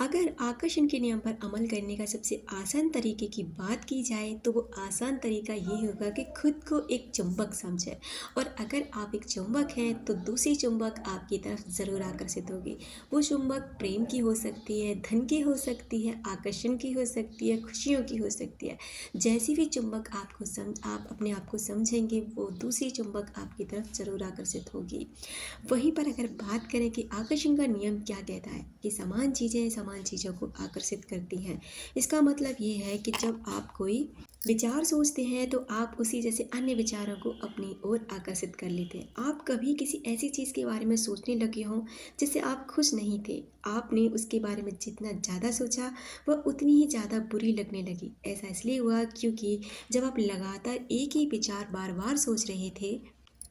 अगर आकर्षण के नियम पर अमल करने का सबसे आसान तरीके की बात की जाए तो वो आसान तरीका ये होगा कि खुद को एक चुंबक समझें। और अगर आप एक चुंबक हैं तो दूसरी चुंबक आपकी तरफ ज़रूर आकर्षित होगी। वो चुंबक प्रेम की हो सकती है, धन की हो सकती है, आकर्षण की हो सकती है, खुशियों की हो सकती है। जैसी भी चुंबक आप अपने आप को समझेंगे वो दूसरी चुंबक आपकी तरफ ज़रूर आकर्षित होगी। वहीं पर अगर बात करें कि आकर्षण का नियम क्या कहता है कि समान चीज़ें समान चीज़ों को आकर्षित करती हैं। इसका मतलब ये है कि जब आप कोई विचार सोचते हैं तो आप उसी जैसे अन्य विचारों को अपनी ओर आकर्षित कर लेते हैं। आप कभी किसी ऐसी चीज़ के बारे में सोचने लगे हों जिससे आप खुश नहीं थे, आपने उसके बारे में जितना ज़्यादा सोचा वह उतनी ही ज़्यादा बुरी लगने लगी। ऐसा इसलिए हुआ क्योंकि जब आप लगातार एक ही विचार बार बार सोच रहे थे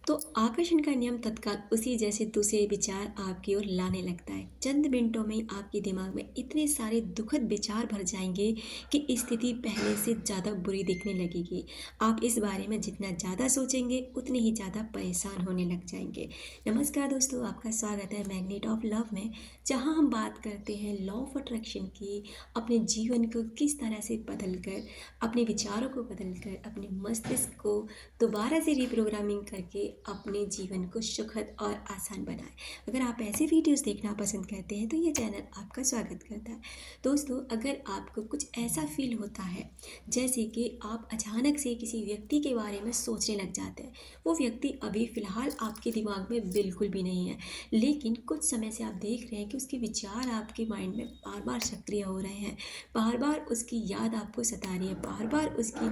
तो आकर्षण का नियम तत्काल उसी जैसे दूसरे विचार आपकी ओर लाने लगता है। चंद मिनटों में आपके दिमाग में इतने सारे दुखद विचार भर जाएंगे कि स्थिति पहले से ज़्यादा बुरी दिखने लगेगी। आप इस बारे में जितना ज़्यादा सोचेंगे उतने ही ज़्यादा परेशान होने लग जाएंगे। नमस्कार दोस्तों, आपका स्वागत है मैग्नेट ऑफ लव में, जहां हम बात करते हैं लॉ ऑफ अट्रैक्शन की। अपने जीवन को किस तरह से बदलकर, अपने विचारों को बदलकर, अपने मस्तिष्क को दोबारा से रिप्रोग्रामिंग करके अपने जीवन को सुखद और आसान बनाएं। अगर आप ऐसे वीडियोस देखना पसंद करते हैं तो ये चैनल आपका स्वागत करता है। दोस्तों, अगर आपको कुछ ऐसा फील होता है जैसे कि आप अचानक से किसी व्यक्ति के बारे में सोचने लग जाते हैं, वो व्यक्ति अभी फ़िलहाल आपके दिमाग में बिल्कुल भी नहीं है, लेकिन कुछ समय से आप देख रहे हैं कि उसके विचार आपके माइंड में बार बार सक्रिय हो रहे हैं, बार बार उसकी याद आपको सता रही है, बार बार उसकी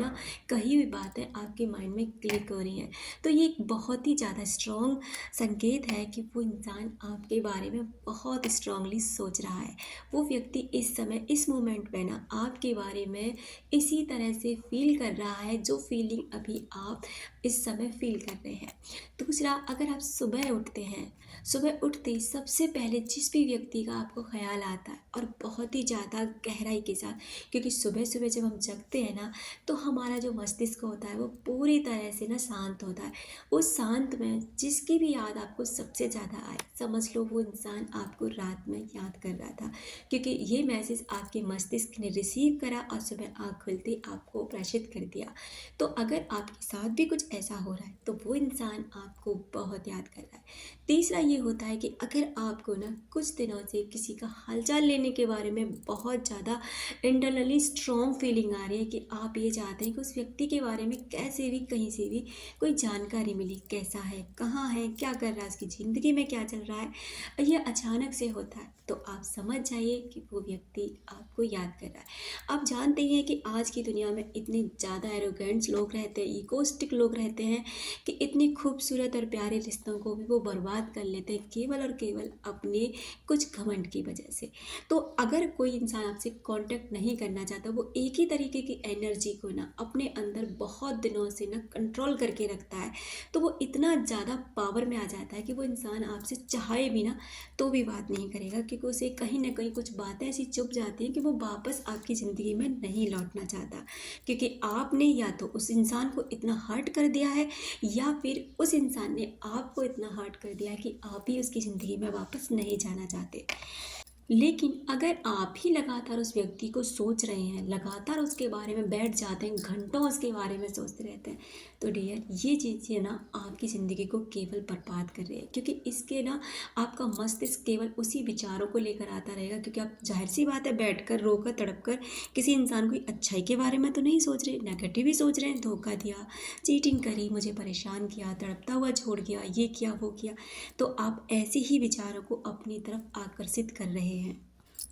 कही हुई बातें आपके माइंड में क्लिक हो रही हैं, तो ये एक बहुत ही ज़्यादा स्ट्रॉन्ग संकेत है कि वो इंसान आपके बारे में बहुत स्ट्रांगली सोच रहा है। वो व्यक्ति इस समय इस मोमेंट पे आपके बारे में इसी तरह से फील कर रहा है जो फीलिंग अभी आप इस समय फील कर रहे हैं। दूसरा, अगर आप सुबह उठते हैं, सुबह उठते ही सबसे पहले जिस भी व्यक्ति का आपको ख्याल आता है और बहुत ही ज़्यादा गहराई के साथ, क्योंकि सुबह सुबह जब हम जगते हैं तो हमारा जो मस्तिष्क होता है वो पूरी तरह से शांत होता है। उस शांत में जिसकी भी याद आपको सबसे ज़्यादा आए, समझ लो वो इंसान आपको रात में याद कर रहा था, क्योंकि ये मैसेज आपके मस्तिष्क ने रिसीव करा और सुबह आँख खुलते आपको प्रेषित कर दिया। तो अगर आपके साथ भी कुछ ऐसा हो रहा है तो वो इंसान आपको बहुत याद कर रहा है। तीसरा ये होता है कि अगर आपको कुछ दिनों से किसी का हालचाल लेने के बारे में बहुत ज़्यादा इंटरनली स्ट्रॉन्ग फीलिंग आ रही है कि आप ये चाहते हैं कि उस व्यक्ति के बारे में कैसे भी कहीं से भी कोई जानकारी मिली, कैसा है, कहाँ है, क्या कर रहा है, उसकी ज़िंदगी में क्या चल रहा है, ये अचानक से होता है तो आप समझ जाइए कि वो व्यक्ति आपको याद कर रहा है। आप जानते हैं कि आज की दुनिया में इतने ज़्यादा एरोगेंट्स लोग रहते हैं, इगोइस्टिक लोग रहते हैं कि इतनी खूबसूरत और प्यारे रिश्तों को भी वो बर्बाद कर लेते हैं केवल और केवल अपने कुछ घमंड की वजह से। तो अगर कोई इंसान आपसे कांटेक्ट नहीं करना चाहता, वो एक ही तरीके की एनर्जी को अपने अंदर बहुत दिनों से कंट्रोल करके रखता है, तो वो इतना ज़्यादा पावर में आ जाता है कि वो इंसान आपसे चाहे भी तो भी बात नहीं करेगा, क्योंकि उसे कहीं ना कहीं कुछ बातें ऐसी चुभ जाती हैं कि वो वापस आपकी ज़िंदगी में नहीं लौटना चाहता, क्योंकि आपने या तो उस इंसान को इतना हर्ट कर दिया है या फिर उस इंसान ने आपको इतना हर्ट कर दिया है कि आप ही उसकी ज़िंदगी में वापस नहीं जाना चाहते। लेकिन अगर आप ही लगातार उस व्यक्ति को सोच रहे हैं, लगातार उसके बारे में बैठ जाते हैं, घंटों उसके बारे में सोचते रहते हैं, तो डियर ये चीज़ें आपकी ज़िंदगी को केवल बर्बाद कर रही है, क्योंकि इसके आपका मस्तिष्क केवल उसी विचारों को लेकर आता रहेगा। क्योंकि आप जाहिर सी बात है बैठकर रोकर तड़प कर किसी इंसान की अच्छाई के बारे में तो नहीं सोच रहे, नेगेटिव ही सोच रहे हैं, धोखा दिया, चीटिंग करी, मुझे परेशान किया, तड़पता हुआ छोड़ गया, ये किया वो किया, तो आप ऐसे ही विचारों को अपनी तरफ आकर्षित कर रहे हैं।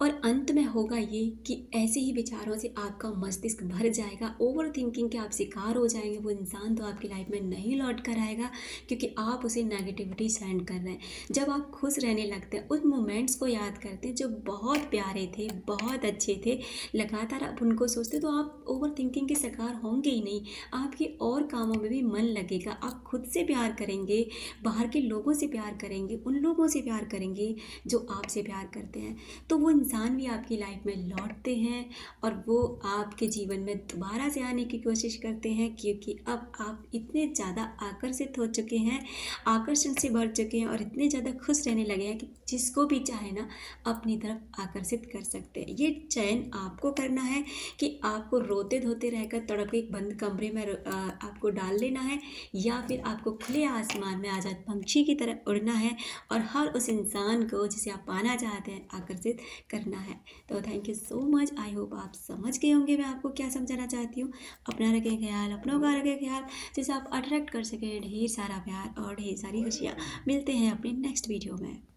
और अंत में होगा ये कि ऐसे ही विचारों से आपका मस्तिष्क भर जाएगा, ओवर थिंकिंग के आप शिकार हो जाएंगे। वो इंसान तो आपकी लाइफ में नहीं लौट कर आएगा, क्योंकि आप उसे नेगेटिविटी सेंड कर रहे हैं। जब आप खुश रहने लगते हैं, उन मोमेंट्स को याद करते हैं जो बहुत प्यारे थे, बहुत अच्छे थे, लगातार आप उनको सोचते, तो आप ओवर थिंकिंग के शिकार होंगे ही नहीं, आपके और कामों में भी मन लगेगा। आप खुद से प्यार करेंगे, बाहर के लोगों से प्यार करेंगे, उन लोगों से प्यार करेंगे जो आपसे प्यार करते हैं, तो वो इंसान भी आपकी लाइफ में लौटते हैं और वो आपके जीवन में दोबारा से आने की कोशिश करते हैं, क्योंकि अब आप इतने ज़्यादा आकर्षित हो चुके हैं, आकर्षण से भर चुके हैं और इतने ज़्यादा खुश रहने लगे हैं कि जिसको भी चाहे ना अपनी तरफ आकर्षित कर सकते हैं। ये चयन आपको करना है कि आपको रोते धोते रहकर तड़प के एक बंद कमरे में आपको डाल लेना है, या फिर आपको खुले आसमान में आज़ाद पंछी की तरह उड़ना है और हर उस इंसान को जिसे आप पाना चाहते हैं आकर्षित करना है। तो thank you so much. I hope आप समझ गए होंगे मैं आपको क्या समझाना चाहती हूँ। अपना रखें ख्याल, अपनों का रखें ख्याल, जिसे आप अट्रैक्ट कर सकें ढेर सारा प्यार और ढेर सारी खुशियाँ। मिलते हैं अपनी नेक्स्ट वीडियो में।